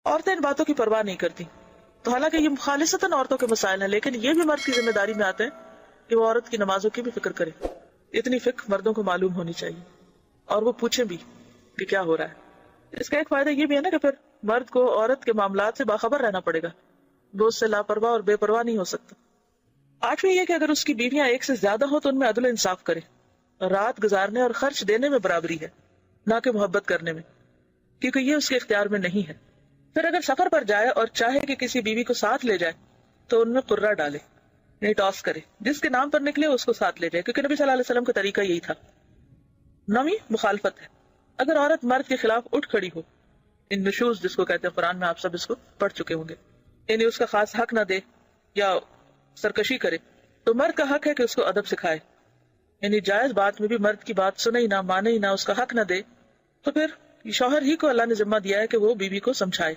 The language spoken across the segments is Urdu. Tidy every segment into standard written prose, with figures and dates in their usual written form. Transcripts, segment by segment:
عورتیں ان باتوں کی پرواہ نہیں کرتی. تو حالانکہ یہ خالصتاً عورتوں کے مسائل ہیں، لیکن یہ بھی مرد کی ذمہ داری میں آتے ہیں کہ وہ عورت کی نمازوں کی بھی فکر کرے. اتنی فکر مردوں کو معلوم ہونی چاہیے اور وہ پوچھیں بھی کہ کیا ہو رہا ہے. اس کا ایک فائدہ یہ بھی ہے نا کہ پھر مرد کو عورت کے معاملات سے باخبر رہنا پڑے گا، وہ اس سے لاپرواہ اور بے پرواہ نہیں ہو سکتا. 8ویں یہ کہ اگر اس کی بیویاں ایک سے زیادہ ہو تو ان میں عدل و انصاف کرے. رات گزارنے اور خرچ دینے میں برابری ہے، نہ کہ محبت کرنے میں، کیونکہ یہ اس کے اختیار میں نہیں ہے. پھر اگر سفر پر جائے اور چاہے کہ کسی بیوی کو ساتھ لے جائے تو ان میں قرہ ڈالے، یعنی ٹاس کرے، جس کے نام پر نکلے اس کو ساتھ لے جائے، کیونکہ نبی صلی اللہ علیہ وسلم کا طریقہ یہی تھا. 9ویں مخالفت ہے. اگر عورت مرد کے خلاف اٹھ کھڑی ہو، ان نشوز جس کو کہتے ہیں قرآن میں آپ سب اس کو پڑھ چکے ہوں گے، یعنی اس کا خاص حق نہ دے یا سرکشی کرے، تو مرد کا حق ہے کہ اس کو ادب سکھائے. یعنی جائز بات میں بھی مرد کی بات سنے ہی نہ، مانے ہی نہ، اس کا حق نہ دے، تو پھر شوہر ہی کو اللہ نے ذمہ دیا ہے کہ وہ بیوی کو سمجھائے،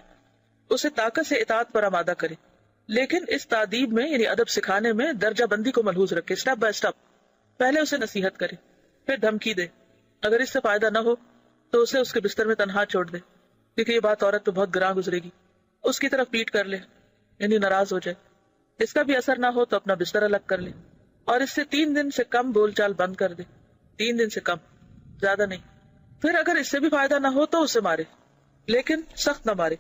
اسے طاقت سے اطاعت پر آمادہ کرے. لیکن اس تادیب میں یعنی ادب سکھانے میں درجہ بندی کو ملحوظ رکھے، سٹیپ بائی سٹیپ. پہلے اسے نصیحت کرے، پھر دھمکی دے، اگر اس سے فائدہ نہ ہو تو اسے اس کے بستر میں تنہا چھوڑ دے، کیونکہ یہ بات عورت تو بہت گراں گزرے گی. اس کی طرف پیٹ کر لے، یعنی ناراض ہو جائے، اس کا بھی اثر نہ ہو تو اپنا بستر الگ کر لے، اور اس سے 3 دن سے کم بول چال بند کر دے. 3 دن سے کم، زیادہ نہیں. پھر اگر اس سے بھی فائدہ نہ ہو تو اسے مارے، لیکن سخت نہ مارے،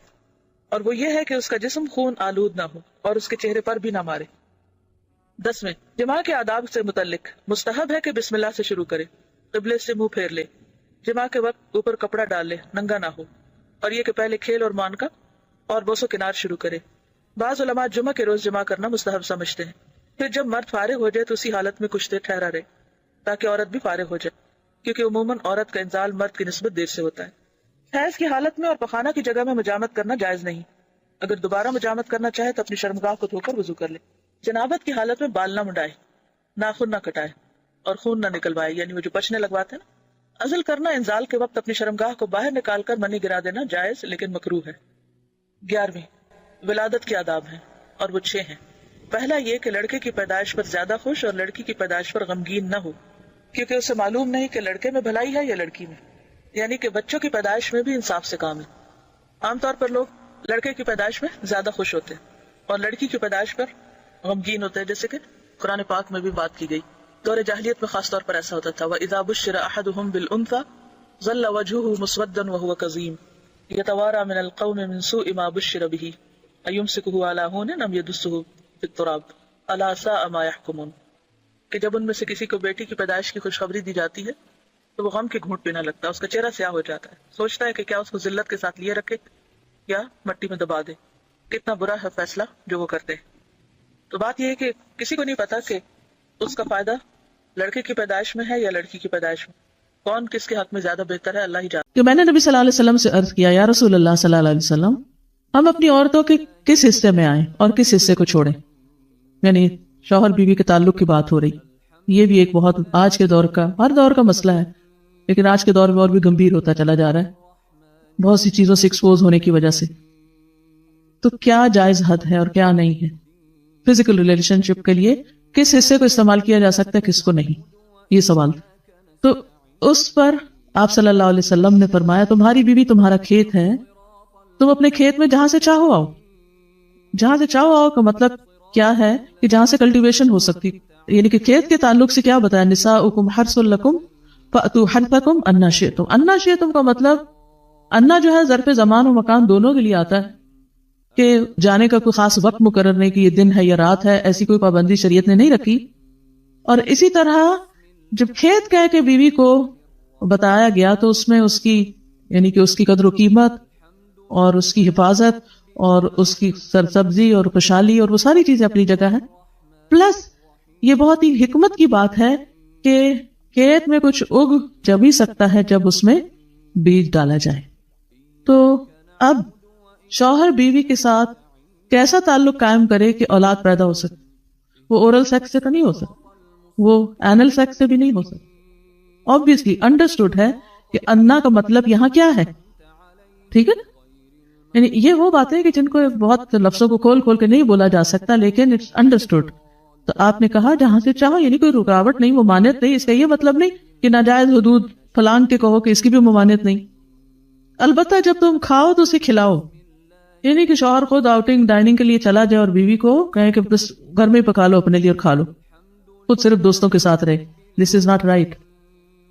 اور وہ یہ ہے کہ اس کا جسم خون آلود نہ ہو اور اس کے چہرے پر بھی نہ مارے. 10ویں جماع کے آداب سے متعلق مستحب ہے کہ بسم اللہ سے شروع کرے، قبلے سے منہ پھیر لے، جماع کے وقت اوپر کپڑا ڈال لے، ننگا نہ ہو، اور یہ کہ پہلے کھیل اور مان کا اور بوسو کنار شروع کرے. بعض علماء جمعہ کے روز جماع کرنا مستحب سمجھتے ہیں. پھر جب مرد فارغ ہو جائے تو اسی حالت میں کچھ دیر ٹھہرا رہے تاکہ عورت بھی فارغ ہو جائے، کیونکہ عموماً عورت کا انزال مرد کی نسبت دیر سے ہوتا ہے. حیض کی حالت میں اور پخانہ کی جگہ میں مجامت کرنا جائز نہیں. اگر دوبارہ مجامت کرنا چاہے تو اپنی شرمگاہ کو دھو کر وضو کر لے. جنابت کی حالت میں بال نہ منڈائے، ناخن نہ کٹائے اور خون نہ نکلوائے، یعنی وہ جو پچنے لگواتے ہیں نا. عزل کرنا انزال کے وقت اپنی شرمگاہ کو باہر نکال کر منی گرا دینا جائز لیکن مکروہ ہے. 11ویں ولادت کے آداب ہیں اور وہ 6 ہیں. پہلا یہ کہ لڑکے کی پیدائش پر زیادہ خوش اور لڑکی کی پیدائش پر غمگین نہ ہو، کیونکہ اسے معلوم نہیں کہ لڑکے میں بھلائی ہے یا لڑکی میں. یعنی کہ بچوں کی پیدائش میں بھی انصاف سے کام ہے. عام طور پر لوگ لڑکے کی پیدائش میں زیادہ خوش ہوتے ہیں اور لڑکی کی پیدائش پر غمگین ہوتے ہیں، جیسے کہ قرآن پاک میں بھی بات کی گئی. دور جاہلیت میں خاص طور پر ایسا ہوتا تھا، وَإِذَا بُشِّرَ أَحَدُهُمْ بِالْأُنثَىٰ ظَلَّ وَجْهُهُ مُسْوَدًّا وَهُوَ كَظِيمٌ يَتَوَارَىٰ مِنَ الْقَوْمِ مِنْ سُوءِ مَا بُشِّرَ بِهِ أَيُمْسِكُهُ عَلَىٰ هُونٍ أَمْ يَدُسُّهُ فِي التُّرَابِ أَلَا سَاءَ مَا يَحْكُمُونَ. کہ جب ان میں سے کسی کو بیٹی کی پیدائش کی خوشخبری دی جاتی ہے تو وہ غم کے گھونٹ پینے لگتا ہے، اس کا چہرہ سیاہ ہو جاتا ہے، سوچتا ہے کہ کیا اس کو ذلت کے ساتھ لیے رکھے یا مٹی میں دبا دے. کتنا برا ہے فیصلہ جو وہ کرتے ہیں. تو بات یہ ہے کہ کسی کو نہیں پتا کہ اس کا فائدہ لڑکے کی پیدائش میں ہے یا لڑکی کی پیدائش میں، کون کس کے حق میں زیادہ بہتر ہے، اللہ ہی جانتا. کہ میں نے نبی صلی اللہ علیہ وسلم سے عرض کیا، یا رسول اللہ صلی اللہ علیہ وسلم، ہم اپنی عورتوں کے کس حصے میں آئیں اور کس حصے کو چھوڑیں؟ یعنی شوہر بیوی کے تعلق کی بات ہو رہی. یہ بھی ایک بہت آج کے دور کا، ہر دور کا مسئلہ ہے، لیکن آج کے دور میں اور بھی گمبھیر ہوتا چلا جا رہا ہے بہت سی چیزوں سے ایکسپوز ہونے کی وجہ سے. تو کیا جائز حد ہے اور کیا نہیں ہے؟ فزیکل ریلیشن شپ کے لیے کس حصے کو استعمال کیا جا سکتا ہے، کس کو نہیں، یہ سوال. تو اس پر آپ صلی اللہ علیہ وسلم نے فرمایا، تمہاری بیوی تمہارا کھیت ہے، تم اپنے کھیت میں جہاں سے چاہو آؤ. جہاں سے چاہو آؤ کا مطلب کیا ہے کہ جہاں سے کلٹیویشن ہو سکتی، یعنی کہ کھیت کے تعلق سے کیا بتایا، نساؤکم حرث لکم فأتوا حرثکم انا شئتم. انا شئتم کا مطلب، انا جو ہے ظرف زمان و مکان دونوں کے لیے آتا ہے، کہ جانے کا کوئی خاص وقت مقرر نہیں کہ یہ دن ہے یا رات ہے، ایسی کوئی پابندی شریعت نے نہیں رکھی. اور اسی طرح جب کھیت کہہ کے بیوی کو بتایا گیا تو اس میں اس کی یعنی کہ اس کی قدر و قیمت اور اس کی حفاظت اور اس کی سرسبزی اور خوشحالی اور وہ ساری چیزیں اپنی جگہ ہیں. پلس یہ بہت ہی حکمت کی بات ہے کہ کھیت میں کچھ اگ جب ہی سکتا ہے جب اس میں بیج ڈالا جائے. تو اب شوہر بیوی کے ساتھ کیسا تعلق قائم کرے کہ اولاد پیدا ہو سکے؟ وہ اورل سیکس سے تو نہیں ہو سکتا، وہ اینل سیکس سے بھی نہیں ہو سکتا. obviously understood ہے کہ انا کا مطلب یہاں کیا ہے، ٹھیک ہے نا؟ یعنی یہ وہ باتیں کہ جن کو بہت لفظوں کو کھول کھول کے نہیں بولا جا سکتا، لیکن اٹس انڈرسٹوڈ. تو آپ نے کہا جہاں سے چاہو، یعنی کوئی رکاوٹ نہیں، ممانعت نہیں. اس کا یہ مطلب نہیں کہ ناجائز حدود فلان کے کہو کہ اس کی بھی ممانعت نہیں. البتہ جب تم کھاؤ تو اسے کھلاؤ، یہ نہیں کہ شوہر خود آؤٹنگ ڈائننگ کے لیے چلا جائے اور بیوی کو کہے کہ بس گھر میں پکا لو اپنے لیے اور کھا لو، خود صرف دوستوں کے ساتھ رہے. دس از ناٹ رائٹ.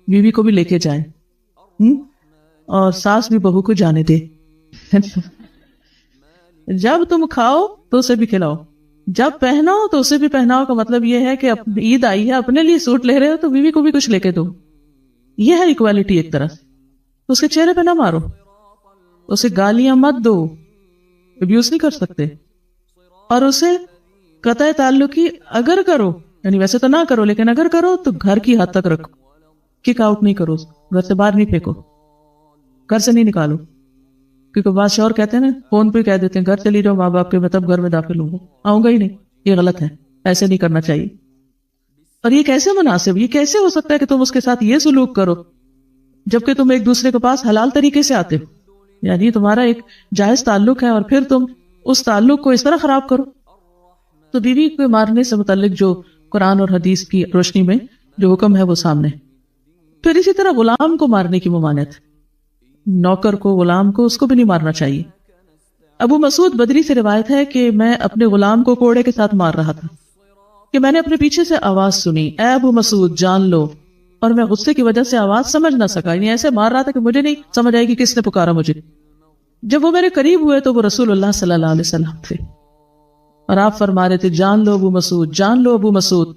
بیوی کو بھی لے کے جائیں اور ساس بھی بہو کو جانے دے. جب تم کھاؤ تو اسے بھی کھلاؤ، جب پہناؤ تو اسے بھی پہناؤ. کا مطلب یہ ہے کہ عید آئی ہے، اپنے لیے سوٹ لے رہے ہو تو بیوی کو بھی کچھ لے کے دو. یہ ہے ایکوالٹی ایک طرح سے. اس کے چہرے پہ نہ مارو، اسے گالیاں مت دو، ابیوز نہیں کر سکتے. اور اسے قطع تعلق کی اگر کرو، یعنی ویسے تو نہ کرو لیکن اگر کرو تو گھر کی حد تک رکھو. کک آؤٹ نہیں کرو، گھر سے باہر نہیں پھینکو، گھر سے نہیں نکالو. کیونکہ بعض شوہر کہتے ہیں نا، فون پہ کہہ دیتے ہیں گھر چلی جاؤ ماں باپ کے، میں تب گھر میں داخل ہوں گا، آؤں گا ہی نہیں. یہ غلط ہے، ایسے نہیں کرنا چاہیے. اور یہ کیسے مناسب، یہ کیسے ہو سکتا ہے کہ تم اس کے ساتھ یہ سلوک کرو جبکہ تم ایک دوسرے کے پاس حلال طریقے سے آتے ہو؟ یعنی تمہارا ایک جائز تعلق ہے اور پھر تم اس تعلق کو اس طرح خراب کرو. تو بیوی کو مارنے سے متعلق جو قرآن اور حدیث کی روشنی میں جو حکم ہے وہ سامنے. پھر اسی طرح غلام کو مارنے کی ممانعت، نوکر کو، غلام کو، اس کو بھی نہیں مارنا چاہیے. ابو مسعود بدری سے روایت ہے کہ میں اپنے غلام کو کوڑے کے ساتھ مار رہا تھا کہ میں نے اپنے پیچھے سے آواز سنی، اے ابو مسعود جان لو، اور میں غصے کی وجہ سے آواز سمجھ نہ سکا. یعنی ایسے مار رہا تھا کہ مجھے نہیں سمجھ آئی کہ کس نے پکارا مجھے. جب وہ میرے قریب ہوئے تو وہ رسول اللہ صلی اللہ علیہ وسلم تھے اور آپ فرما رہے تھے جان لو ابو مسعود، جان لو ابو مسعود.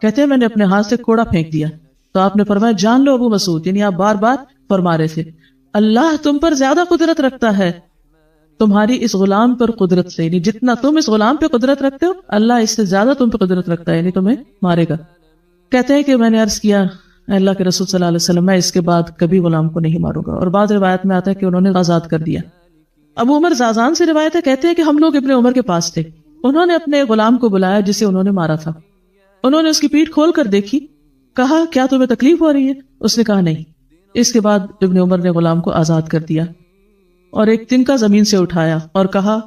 کہتے ہیں میں نے اپنے ہاتھ سے کوڑا پھینک دیا تو آپ نے فرمایا جان لو ابو مسعود. یعنی آپ بار بار فرما رہے تھے اللہ تم پر زیادہ قدرت رکھتا ہے تمہاری اس غلام پر قدرت سے. یعنی جتنا تم اس غلام پہ قدرت رکھتے ہو اللہ اس سے زیادہ تم پہ قدرت رکھتا ہے، یعنی تمہیں مارے گا. کہتے ہیں کہ میں نے عرض کیا اے اللہ کے رسول صلی اللہ علیہ وسلم میں اس کے بعد کبھی غلام کو نہیں ماروں گا. اور بعض روایت میں آتا ہے کہ انہوں نے آزاد کر دیا. ابو عمر زازان سے روایت ہے، کہتے ہیں کہ ہم لوگ ابن عمر کے پاس تھے، انہوں نے اپنے غلام کو بلایا جسے انہوں نے مارا تھا. انہوں نے اس کی پیٹھ کھول کر دیکھی، کہا کیا تمہیں تکلیف ہو رہی ہے؟ اس نے کہا نہیں. اس کے بعد ابن عمر نے غلام کو آزاد کر دیا اور ایک تنکا زمین سے اٹھایا اور کہا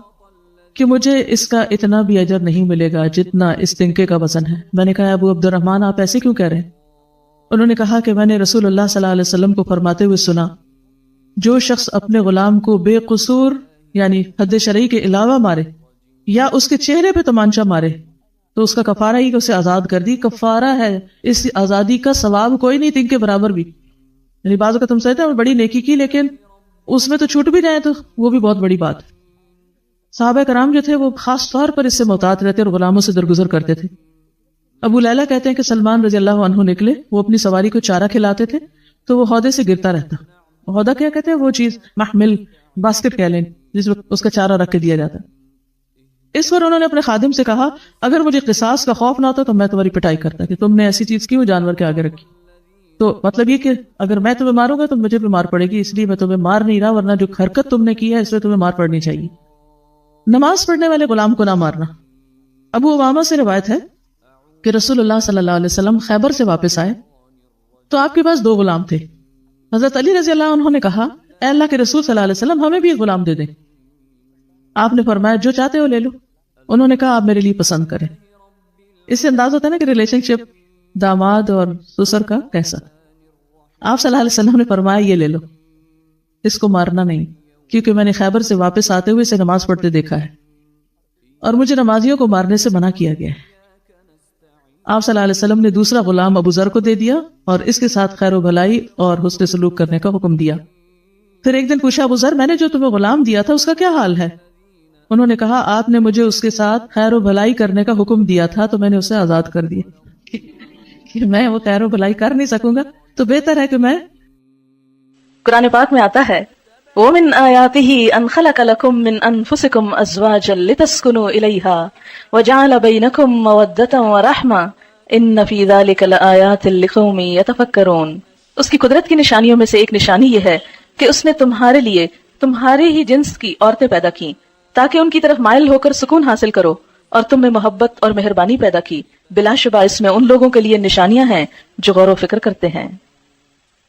کہ مجھے اس کا اتنا بھی اجر نہیں ملے گا جتنا اس تنکے کا وزن ہے. میں نے کہا ابو عبد الرحمن آپ ایسے کیوں کہہ رہے ہیں؟ انہوں نے کہا کہ میں نے رسول اللہ صلی اللہ علیہ وسلم کو فرماتے ہوئے سنا جو شخص اپنے غلام کو بے قصور یعنی حد شرعی کے علاوہ مارے یا اس کے چہرے پہ تمانچہ مارے تو اس کا کفارہ ہی کہ اسے آزاد کر دی. کفارہ ہے، اس آزادی کا ثواب کوئی نہیں تنکے برابر بھی. یعنی بعض کا تم سمجھتے ہیں بڑی نیکی کی لیکن اس میں تو چھوٹ بھی جائے تو وہ بھی بہت بڑی بات. صحابہ کرام جو تھے وہ خاص طور پر اس سے محتاط رہتے اور غلاموں سے درگزر کرتے تھے. ابو لیلہ کہتے ہیں کہ سلمان رضی اللہ عنہ نکلے، وہ اپنی سواری کو چارہ کھلاتے تھے تو وہ ہودے سے گرتا رہتا. ہودہ کیا کہتے ہیں؟ وہ چیز محمل باسکٹ کہہ لیں جس میں اس کا چارہ رکھ کے دیا جاتا. اس پر انہوں نے اپنے خادم سے کہا اگر مجھے قصاص کا خوف نہ ہوتا تو میں تمہاری پٹائی کرتا کہ تم نے ایسی چیز کیوں جانور کے آگے رکھی. تو مطلب یہ کہ اگر میں تمہیں ماروں گا تو مجھے بھی مار پڑے گی، اس لیے میں تمہیں مار نہیں رہا، ورنہ جو حرکت تم نے کی ہے اس میں تمہیں مار پڑنی چاہیے. نماز پڑھنے والے غلام کو نہ مارنا. ابو امامہ سے روایت ہے کہ رسول اللہ صلی اللہ علیہ وسلم خیبر سے واپس آئے تو آپ کے پاس 2 غلام تھے. حضرت علی رضی اللہ عنہ نے کہا اے اللہ کے رسول صلی اللہ علیہ وسلم ہمیں بھی ایک غلام دے دیں. آپ نے فرمایا جو چاہتے ہو لے لو. انہوں نے کہا آپ میرے لیے پسند کریں. اس سے انداز ہوتا ہے نا کہ ریلیشن شپ داماد اور سسر کا کیسا. آپ صلی اللہ علیہ وسلم نے فرمایا یہ لے لو، اس کو مارنا نہیں کیونکہ میں نے خیبر سے واپس آتے ہوئے اسے نماز پڑھتے دیکھا ہے اور مجھے نمازیوں کو مارنے سے منع کیا گیا ہے. آپ صلی اللہ علیہ وسلم نے دوسرا غلام ابو ذر کو دے دیا اور اس کے ساتھ خیر و بھلائی اور حسن سلوک کرنے کا حکم دیا. پھر ایک دن پوچھا ابو ذر میں نے جو تمہیں غلام دیا تھا اس کا کیا حال ہے؟ انہوں نے کہا آپ نے مجھے اس کے ساتھ خیر و بھلائی کرنے کا حکم دیا تھا تو میں نے اسے آزاد کر دیا. کہ میں وہ خیر و بھلائی کر نہیں سکوں گا تو بہتر ہے کہ میں. قرآن پاک میں آتا ہے وَمِنْ آيَاتِهِ أَنْ خَلَقَ لَكُم مِّنْ أَنفُسِكُمْ أَزْوَاجًا لِتَسْكُنُوا إِلَيْهَا وَجَعَلَ بَيْنَكُم مَّوَدَّةً وَرَحْمَةً إِنَّ فِي ذَلِكَ لَآيَاتٍ لِقَوْمٍ يَتَفَكَّرُونَ. اس کی قدرت کی نشانیوں میں سے ایک نشانی یہ ہے کہ اس نے تمہارے لیے تمہارے ہی جنس کی عورتیں پیدا کی تاکہ ان کی طرف مائل ہو کر سکون حاصل کرو اور تم میں محبت اور مہربانی پیدا کی. بلا شبہ اس میں ان لوگوں کے لیے نشانیاں ہیں جو غور و فکر کرتے ہیں.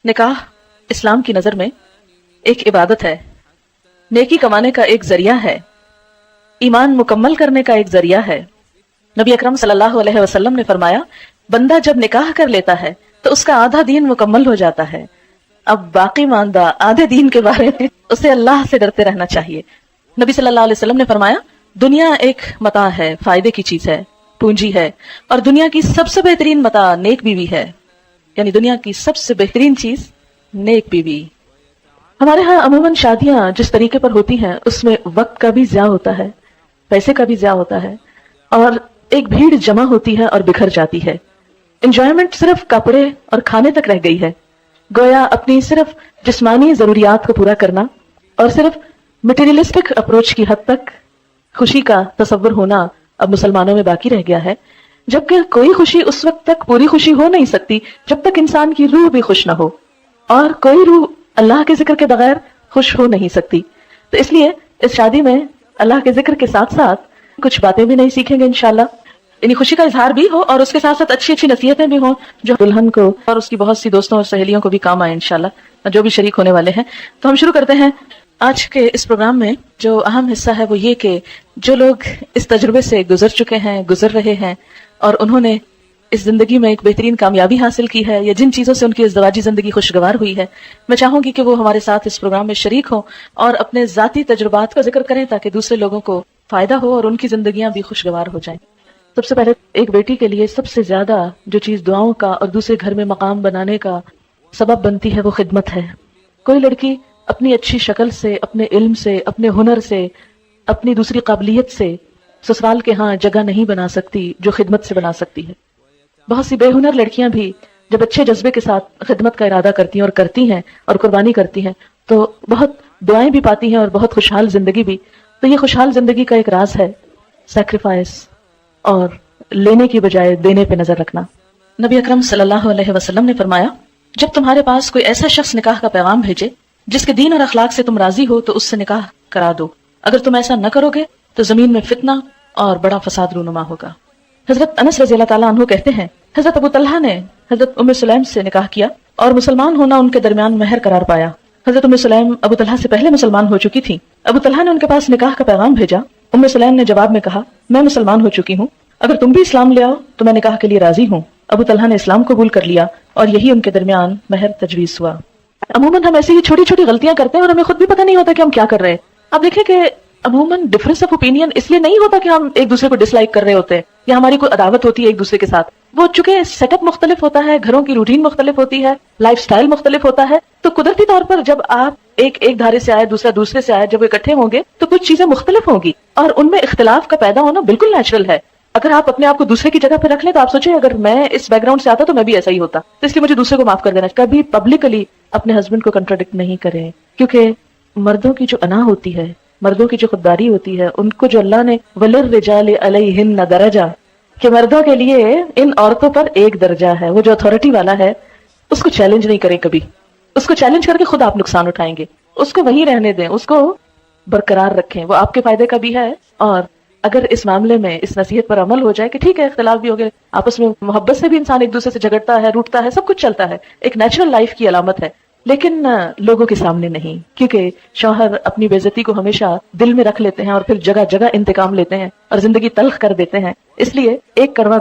نکاح اسلام کی نظر میں ایک عبادت ہے، نیکی کمانے کا ایک ذریعہ ہے، ایمان مکمل کرنے کا ایک ذریعہ ہے. نبی اکرم صلی اللہ علیہ وسلم نے فرمایا بندہ جب نکاح کر لیتا ہے تو اس کا آدھا دین مکمل ہو جاتا ہے. اب باقی ماندہ آدھے دین کے بارے میں اسے اللہ سے ڈرتے رہنا چاہیے. نبی صلی اللہ علیہ وسلم نے فرمایا دنیا ایک متاع ہے، فائدے کی چیز ہے، پونجی ہے، اور دنیا کی سب سے بہترین متاع نیک بیوی ہے، یعنی دنیا کی سب سے بہترین چیز نیک بیوی۔ ہمارے ہاں عموماً شادیاں جس طریقے پر ہوتی ہیں اس میں وقت کا بھی ضیاع ہوتا ہے، پیسے کا بھی ضیاع ہوتا ہے، اور ایک بھیڑ جمع ہوتی ہے اور بکھر جاتی ہے۔ انجوائمنٹ صرف کپڑے اور کھانے تک رہ گئی ہے، گویا اپنی صرف جسمانی ضروریات کو پورا کرنا اور صرف مٹیریلسٹک اپروچ کی حد تک خوشی کا تصور ہونا اب مسلمانوں میں باقی رہ گیا ہے، جبکہ کوئی خوشی اس وقت تک پوری خوشی ہو نہیں سکتی جب تک انسان کی روح بھی خوش نہ ہو، اور کوئی روح اللہ کے ذکر کے بغیر خوش ہو نہیں سکتی۔ تو اس لیے اس شادی میں اللہ کے ذکر کے ساتھ ساتھ کچھ باتیں بھی نہیں سیکھیں گے انشاءاللہ، یعنی خوشی کا اظہار بھی ہو اور اس کے ساتھ ساتھ اچھی اچھی نصیحتیں بھی ہوں جو دلہن کو اور اس کی بہت سی دوستوں اور سہیلیوں کو بھی کام آئے انشاءاللہ، جو بھی شریک ہونے والے ہیں۔ تو ہم شروع کرتے ہیں آج کے اس پروگرام میں۔ جو اہم حصہ ہے وہ یہ کہ جو لوگ اس تجربے سے گزر چکے ہیں، گزر رہے ہیں، اور انہوں نے اس زندگی میں ایک بہترین کامیابی حاصل کی ہے، یا جن چیزوں سے ان کی ازدواجی زندگی خوشگوار ہوئی ہے، میں چاہوں گی کہ وہ ہمارے ساتھ اس پروگرام میں شریک ہوں اور اپنے ذاتی تجربات کا ذکر کریں تاکہ دوسرے لوگوں کو فائدہ ہو اور ان کی زندگیاں بھی خوشگوار ہو جائیں۔ سب سے پہلے ایک بیٹی کے لیے سب سے زیادہ جو چیز دعاؤں کا اور دوسرے گھر میں مقام بنانے کا سبب بنتی ہے وہ خدمت ہے۔ کوئی لڑکی اپنی اچھی شکل سے، اپنے علم سے، اپنے ہنر سے، اپنی دوسری قابلیت سے سسرال کے ہاں جگہ نہیں بنا سکتی جو خدمت سے بنا سکتی ہے۔ بہت سی بے ہنر لڑکیاں بھی جب اچھے جذبے کے ساتھ خدمت کا ارادہ کرتی ہیں اور کرتی ہیں اور قربانی کرتی ہیں تو بہت دعائیں بھی پاتی ہیں اور بہت خوشحال زندگی بھی۔ تو یہ خوشحال زندگی کا ایک راز ہے سیکریفائس اور لینے کی بجائے دینے پہ نظر رکھنا۔ نبی اکرم صلی اللہ علیہ وسلم نے فرمایا جب تمہارے پاس کوئی ایسا شخص نکاح کا پیغام بھیجے جس کے دین اور اخلاق سے تم راضی ہو تو اس سے نکاح کرا دو، اگر تم ایسا نہ کرو گے تو زمین میں فتنہ اور بڑا فساد رونما ہوگا۔ حضرت انس رضی اللہ تعالیٰ عنہ کہتے ہیں حضرت ابو طلحہ نے حضرت ام سلیم سے نکاح کیا اور مسلمان ہونا ان کے درمیان مہر قرار پایا۔ حضرت ام سلیم ابو طلحہ سے پہلے مسلمان ہو چکی تھی۔ ابو طلحہ نے ان کے پاس نکاح کا پیغام بھیجا۔ ام سلیم نے جواب میں کہا میں مسلمان ہو چکی ہوں، اگر تم بھی اسلام لے آؤ تو میں نکاح کے لیے راضی ہوں۔ ابو طلحہ نے اسلام قبول کر لیا اور یہی ان کے درمیان مہر تجویز ہوا۔ عموماً ہم ایسی ہی چھوٹی چھوٹی غلطیاں کرتے ہیں اور ہمیں خود بھی پتہ نہیں ہوتا کہ ہم کیا کر رہے ہیں۔ آپ دیکھیں کہ عموماً ڈفرینس آف اوپینین اس لیے نہیں ہوتا کہ ہم ایک دوسرے کو ڈس لائک کر رہے ہوتے ہیں یا ہماری کوئی عداوت ہوتی ہے ایک دوسرے کے ساتھ، وہ چونکہ سیٹ اپ مختلف ہوتا ہے، گھروں کی روٹین مختلف ہوتی ہے، لائف سٹائل مختلف ہوتا ہے، تو قدرتی طور پر جب آپ ایک دھارے سے آئے دوسرا دوسرے سے آئے، جب وہ اکٹھے ہوں گے تو کچھ چیزیں مختلف ہوں گی اور ان میں اختلاف کا پیدا ہونا بالکل نیچرل ہے۔ اگر آپ اپنے آپ کو دوسرے کی جگہ پہ رکھ لیں تو آپ سوچیں اگر میں اس بیک گراؤنڈ سے آتا تو میں بھی ایسا ہی ہوتا، تو اس لیے مجھے دوسرے کو معاف کر دینا۔ کبھی پبلکلی اپنے ہسبینڈ کو کنٹراڈکٹ نہیں کریں، کیونکہ مردوں کی جو انا ہوتی ہے، مردوں کی جو خودداری ہوتی ہے، ان کو جو اللہ نے وَلِلرِّجَالِ عَلَيْهِنَّ دَرَجَةٌ کہ مردوں کے لیے ان عورتوں پر ایک درجہ ہے، وہ جو اتھارٹی والا ہے اس کو چیلنج نہیں کریں کبھی، اس کو چیلنج کر کے خود آپ نقصان اٹھائیں گے، اس کو وہیں رہنے دیں، اس کو برقرار رکھیں، وہ آپ کے فائدے کا بھی ہے۔ اور اگر اس معاملے میں اس نصیحت پر عمل ہو جائے کہ ٹھیک ہے اختلاف بھی ہو گئے، آپس میں محبت سے بھی انسان ایک دوسرے سے جھگڑتا ہے، روٹتا ہے، سب کچھ چلتا ہے، ایک نیچرل لائف کی علامت ہے، لیکن لوگوں کے سامنے نہیں، کیونکہ شوہر اپنی بے عزتی کو ہمیشہ دل میں رکھ لیتے ہیں اور پھر جگہ جگہ انتقام لیتے ہیں اور زندگی تلخ کر دیتے ہیں۔ اس لیے ایک کڑوا